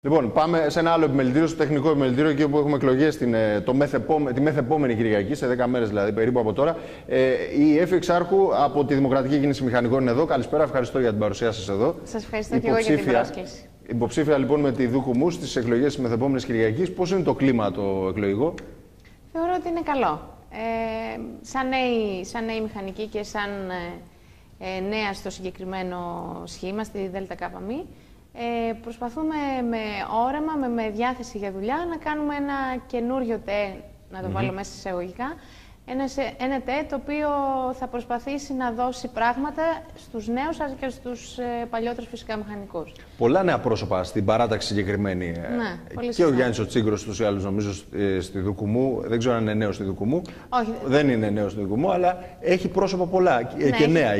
Λοιπόν, πάμε σε ένα άλλο επιμελητήριο, στο τεχνικό επιμελητήριο, εκεί όπου έχουμε εκλογές τη μεθεπόμενη Κυριακή, σε 10 μέρες δηλαδή, περίπου από τώρα. Η Έφη Εξάρχου από τη Δημοκρατική Κίνηση Μηχανικών είναι εδώ. Καλησπέρα, ευχαριστώ για την παρουσία σας εδώ. Σας ευχαριστώ και εγώ για την πρόσκληση. Υποψήφια λοιπόν με τη Δούκου μου στις εκλογές της μεθεπόμενης Κυριακής. Πώς είναι το κλίμα το εκλογικό? Θεωρώ ότι είναι καλό. Σαν νέοι μηχανικοί και σαν νέα στο συγκεκριμένο σχήμα, στη ΔΚΜ, προσπαθούμε με όραμα, με διάθεση για δουλειά, να κάνουμε ένα καινούριο ΤΕ, να το βάλω μέσα σε εισαγωγικά, ένα ΤΕ το οποίο θα προσπαθήσει να δώσει πράγματα στους νέους αλλά και στους παλιότερους φυσικά μηχανικούς. Πολλά νέα πρόσωπα στην παράταξη συγκεκριμένη. Ναι, πολύ και ο Γιάννης ο Τσίγκρος τους ή άλλους νομίζω στη Δούκου μου. Δεν ξέρω αν είναι νέος στη Δούκου μου. Όχι. Δεν είναι νέος στη Δούκου μου, αλλά έχει πρόσωπα πολλά και νέα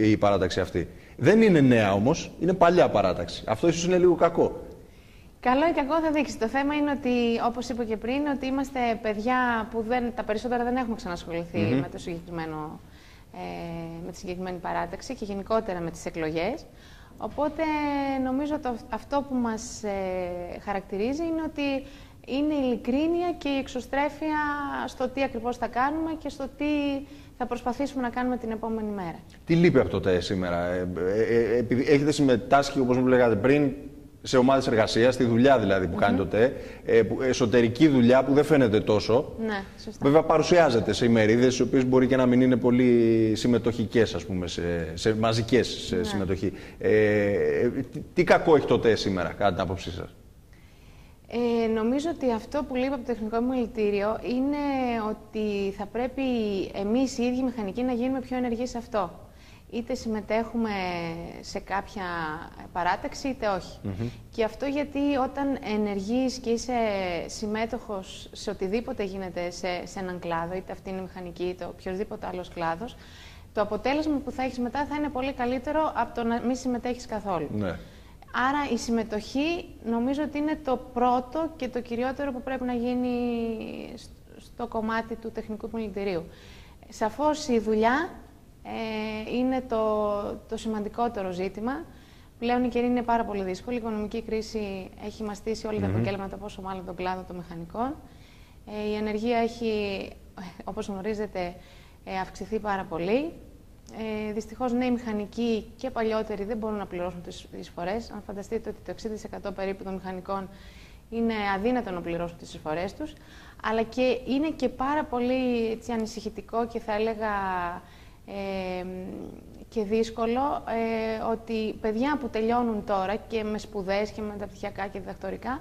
η παράταξη αυτή. Δεν είναι νέα όμως, είναι παλιά παράταξη. Αυτό ίσως είναι λίγο κακό. Καλό ή κακό θα δείξει. Το θέμα είναι ότι, όπως είπα και πριν, ότι είμαστε παιδιά που τα περισσότερα δεν έχουμε ξανασχοληθεί με τη συγκεκριμένη παράταξη και γενικότερα με τις εκλογές. Οπότε νομίζω αυτό που μας χαρακτηρίζει είναι ότι είναι η ειλικρίνεια και η εξωστρέφεια στο τι ακριβώς θα κάνουμε και στο τι θα προσπαθήσουμε να κάνουμε την επόμενη μέρα. Τι λείπει από το ΤΕ σήμερα? Έχετε συμμετάσχει, όπως μου λέγατε πριν, σε ομάδες εργασίας, στη δουλειά δηλαδή που κάνει το ΤΕ, εσωτερική δουλειά που δεν φαίνεται τόσο. Ναι, σωστά. Βέβαια παρουσιάζεται σε ημερίδες, οι οποίες μπορεί και να μην είναι πολύ συμμετοχικές, ας πούμε, σε μαζικές συμμετοχή. Τι κακό έχει το ΤΕ σήμερα, κατά την άποψή σας? Νομίζω ότι αυτό που λείπει από το τεχνικό επιμελητήριο είναι ότι θα πρέπει εμείς οι ίδιοι μηχανικοί να γίνουμε πιο ενεργοί σε αυτό. Είτε συμμετέχουμε σε κάποια παράταξη, είτε όχι. Και αυτό γιατί όταν ενεργείς και είσαι συμμέτοχος σε οτιδήποτε γίνεται σε έναν κλάδο, είτε αυτή είναι η μηχανική, είτε οποιοδήποτε άλλος κλάδος, το αποτέλεσμα που θα έχεις μετά θα είναι πολύ καλύτερο από το να μην συμμετέχεις καθόλου. Ναι. Άρα η συμμετοχή νομίζω ότι είναι το πρώτο και το κυριότερο που πρέπει να γίνει στο κομμάτι του τεχνικού επιμελητηρίου. Σαφώς η δουλειά είναι το σημαντικότερο ζήτημα. Πλέον η καιρή είναι πάρα πολύ δύσκολη. Η οικονομική κρίση έχει μαστίσει όλα τα επαγγέλματα, πόσο μάλλον τον κλάδο των μηχανικών. Η ανεργία έχει, όπως γνωρίζετε, αυξηθεί πάρα πολύ. Δυστυχώς νέοι μηχανικοί και παλιότεροι δεν μπορούν να πληρώσουν τις εισφορές. Αν φανταστείτε ότι το 60% περίπου των μηχανικών είναι αδύνατο να πληρώσουν τις εισφορές τους, αλλά και είναι και πάρα πολύ ανησυχητικό και θα έλεγα και δύσκολο ότι παιδιά που τελειώνουν τώρα και με σπουδές και με μεταπτυχιακά και διδακτορικά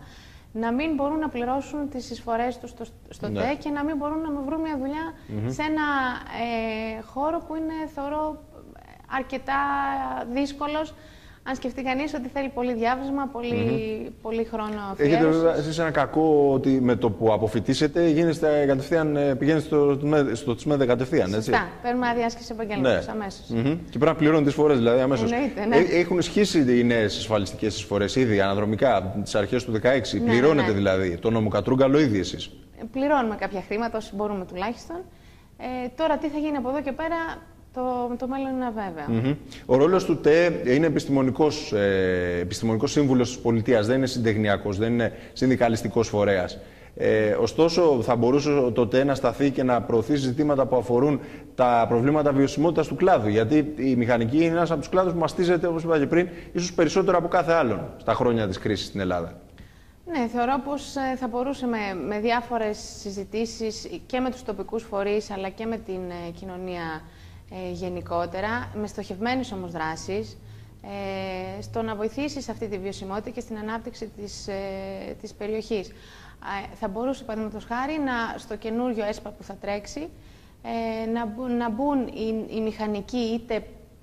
να μην μπορούν να πληρώσουν τις εισφορές τους στο ΤΕ και να μην μπορούν να βρουν μια δουλειά σε ένα χώρο που είναι, θεωρώ, αρκετά δύσκολος. Αν σκεφτεί κανείς ότι θέλει πολύ διάβασμα, πολύ χρόνο αφιέρωσης. Έχετε βέβαια εσείς ένα κακό ότι με το που αποφοιτήσετε πηγαίνετε στο ΤΣΜΕΔ κατευθείαν, έτσι. Σωστά. Παίρνουμε άδεια άσκηση επαγγέλματος αμέσως. Και πρέπει να πληρώνουν τις εισφορές δηλαδή αμέσως. Εννοείται, ναι. Έχουν ισχύσει οι νέες ασφαλιστικές εισφορές ήδη αναδρομικά από τις αρχές του 2016. Πληρώνετε δηλαδή το νομοκατρούγκαλο ήδη εσείς? Πληρώνουμε κάποια χρήματα όσοι μπορούμε τουλάχιστον. Τώρα τι θα γίνει από εδώ και πέρα? Το μέλλον είναι αβέβαιο. Ο ρόλος του ΤΕ είναι επιστημονικός σύμβουλος της πολιτείας, δεν είναι συντεχνιακός, δεν είναι συνδικαλιστικός φορέας. Ωστόσο, θα μπορούσε το ΤΕ να σταθεί και να προωθήσει ζητήματα που αφορούν τα προβλήματα βιωσιμότητας του κλάδου. Γιατί η μηχανική είναι ένας από τους κλάδους που μαστίζεται, όπως είπα και πριν, ίσως περισσότερο από κάθε άλλον στα χρόνια της κρίσης στην Ελλάδα. Ναι, θεωρώ πως θα μπορούσε με διάφορες συζητήσεις και με τους τοπικούς φορείς αλλά και με την κοινωνία γενικότερα, με στοχευμένες όμως δράσεις, στο να βοηθήσει σε αυτή τη βιωσιμότητα και στην ανάπτυξη της περιοχής. Θα μπορούσε, παραδείγματος χάρη, στο καινούριο ΕΣΠΑ που θα τρέξει, να μπουν οι μηχανικοί είτε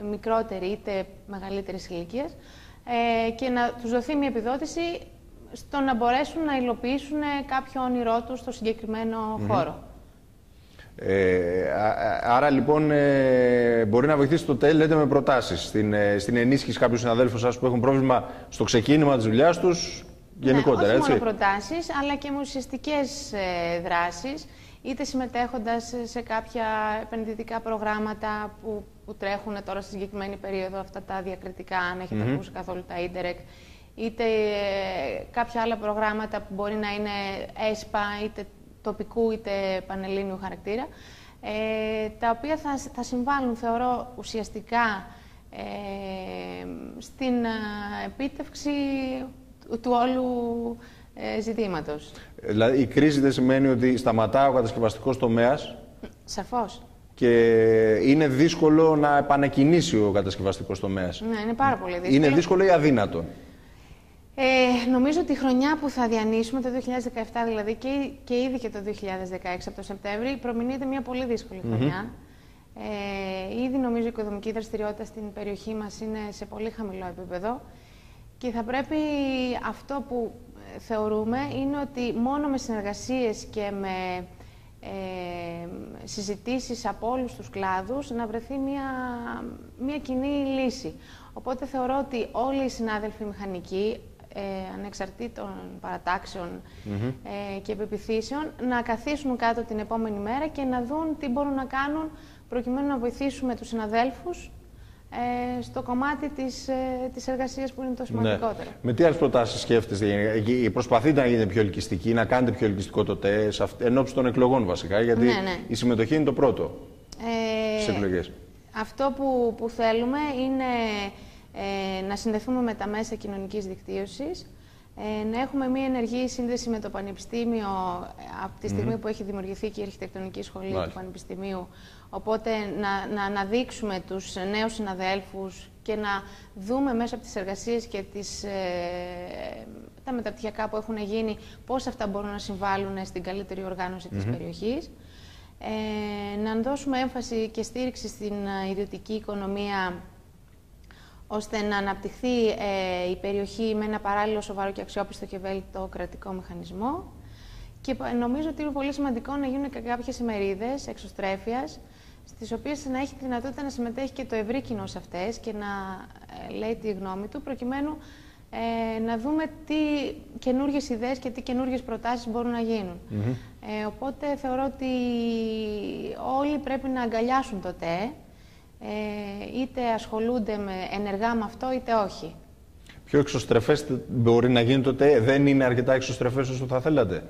μικρότεροι είτε μεγαλύτερης ηλικίας και να τους δοθεί μια επιδότηση στο να μπορέσουν να υλοποιήσουν κάποιο όνειρό τους στο συγκεκριμένο χώρο. Άρα λοιπόν μπορεί να βοηθήσει το ΤΕ, λέτε, με προτάσεις στην ενίσχυση κάποιων συναδέλφων σας που έχουν πρόβλημα στο ξεκίνημα της δουλειάς τους, γενικότερα, όχι έτσι? μόνο προτάσεις, αλλά και με ουσιαστικές δράσεις, είτε συμμετέχοντας σε κάποια επενδυτικά προγράμματα που τρέχουν τώρα στη συγκεκριμένη περίοδο, αυτά τα διακριτικά, αν έχετε ακούσει καθόλου τα Ίντερεκ, είτε κάποια άλλα προγράμματα που μπορεί να είναι ΕΣΠΑ, είτε τοπικού είτε πανελλήνιου χαρακτήρα, τα οποία θα συμβάλλουν, θεωρώ, ουσιαστικά στην επίτευξη του όλου ζητήματος. Δηλαδή η κρίση δεν σημαίνει ότι σταματά ο κατασκευαστικός τομέας. Σαφώς. Και είναι δύσκολο να επανεκκινήσει ο κατασκευαστικός τομέας. Ναι, είναι πάρα πολύ δύσκολο. Είναι δύσκολο ή αδύνατο? Νομίζω ότι η χρονιά που θα διανύσουμε, το 2017 δηλαδή, και ήδη και το 2016 από το Σεπτέμβρη, προμηνύεται μια πολύ δύσκολη χρονιά. Ήδη νομίζω η οικοδομική δραστηριότητα στην περιοχή μας είναι σε πολύ χαμηλό επίπεδο και θα πρέπει, αυτό που θεωρούμε είναι ότι μόνο με συνεργασίες και με συζητήσεις από όλους τους κλάδους να βρεθεί μια κοινή λύση. Οπότε θεωρώ ότι όλοι οι συνάδελφοι μηχανικοί, ανεξαρτήτων παρατάξεων και επιπιθήσεων, να καθίσουν κάτω την επόμενη μέρα και να δουν τι μπορούν να κάνουν προκειμένου να βοηθήσουμε τους συναδέλφους στο κομμάτι της εργασίας που είναι το σημαντικότερο. Ναι. Με τι άλλες προτάσεις σκέφτεστε? Προσπαθείτε να γίνετε πιο ελκυστικοί, να κάνετε πιο ελκυστικό το ΤΕΣ, εν ώψη των εκλογών βασικά, γιατί η συμμετοχή είναι το πρώτο στις εκλογές. Αυτό που θέλουμε είναι να συνδεθούμε με τα μέσα κοινωνικής δικτύωσης, να έχουμε μια ενεργή σύνδεση με το Πανεπιστήμιο από τη στιγμή που έχει δημιουργηθεί και η αρχιτεκτονική σχολή του Πανεπιστημίου. Οπότε να αναδείξουμε τους νέους συναδέλφους και να δούμε μέσα από τις εργασίες και τα μεταπτυχιακά που έχουν γίνει πώς αυτά μπορούν να συμβάλλουν στην καλύτερη οργάνωση της περιοχής. Να δώσουμε έμφαση και στήριξη στην ιδιωτική οικονομία, ώστε να αναπτυχθεί η περιοχή με ένα παράλληλο σοβαρό και αξιόπιστο και ευέλικτο κρατικό μηχανισμό. Και νομίζω ότι είναι πολύ σημαντικό να γίνουν και κάποιες ημερίδες εξωστρέφειας, στις οποίες να έχει τη δυνατότητα να συμμετέχει και το ευρύ κοινό σε αυτές και να λέει τη γνώμη του, προκειμένου να δούμε τι καινούργιες ιδέες και τι καινούργιες προτάσεις μπορούν να γίνουν. Οπότε θεωρώ ότι όλοι πρέπει να αγκαλιάσουν το ΤΕ, είτε ασχολούνται ενεργά με αυτό, είτε όχι. Πιο εξωστρεφές μπορεί να γίνει το ΤΕ? Δεν είναι αρκετά εξωστρεφές όσο θα θέλατε?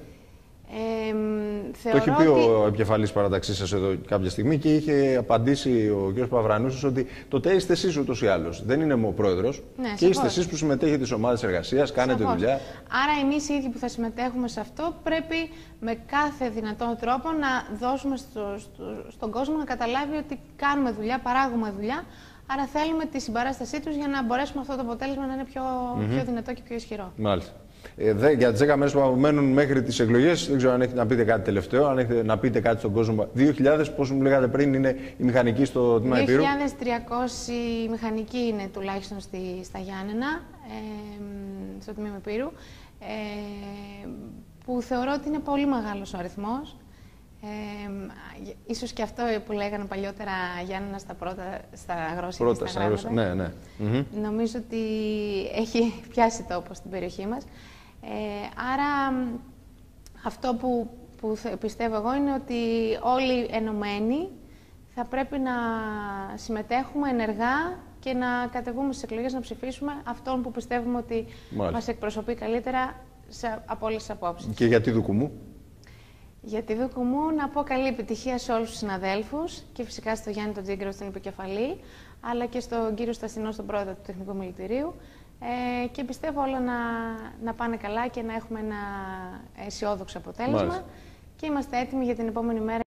Το έχει πει ο επικεφαλής παραταξής σας εδώ κάποια στιγμή και είχε απαντήσει ο κ. Παυρανούσης ότι το ΤΕ είστε εσείς ούτως ή άλλως. Δεν είναι ο πρόεδρος. Ναι, και είστε εσείς που συμμετέχετε στις ομάδες εργασίας, κάνετε δουλειά. Άρα εμείς οι ίδιοι που θα συμμετέχουμε σε αυτό πρέπει με κάθε δυνατόν τρόπο να δώσουμε στον κόσμο να καταλάβει ότι κάνουμε δουλειά, παράγουμε δουλειά. Άρα θέλουμε τη συμπαράστασή τους για να μπορέσουμε αυτό το αποτέλεσμα να είναι πιο δυνατό και πιο ισχυρό. Μάλιστα. Για τις 10 μέρες που απομένουν μέχρι τις εκλογές, δεν ξέρω αν έχετε να πείτε κάτι τελευταίο, αν έχετε να πείτε κάτι στον κόσμο. 2.000, πώς μου λέγατε πριν, είναι οι μηχανικοί στο τμήμα Ηπείρου? 2.300 μηχανικοί είναι τουλάχιστον στα Γιάννενα, στο τμήμα Ηπείρου, που θεωρώ ότι είναι πολύ μεγάλος ο αριθμός. Ίσως και αυτό που λέγανε παλιότερα Γιάννενα στα αγρόσια και στα γράμματα. Ναι. Νομίζω ότι έχει πιάσει τόπο στην περιοχή μας. Άρα αυτό που πιστεύω εγώ είναι ότι όλοι ενωμένοι θα πρέπει να συμμετέχουμε ενεργά και να κατεβούμε στις εκλογές να ψηφίσουμε αυτόν που πιστεύουμε ότι μας εκπροσωπεί καλύτερα από όλες τις απόψεις. Και γιατί Δουκουμού? Για τη Δουκουμού να πω καλή επιτυχία σε όλους τους συναδέλφους και φυσικά στο Γιάννη τον Τζίγκρο στην επικεφαλή, αλλά και στον κύριο Στασινό, στον πρόεδρο του Τεχνικού Μιλητηρίου, και πιστεύω όλα να πάνε καλά και να έχουμε ένα αισιόδοξο αποτέλεσμα. Και είμαστε έτοιμοι για την επόμενη μέρα.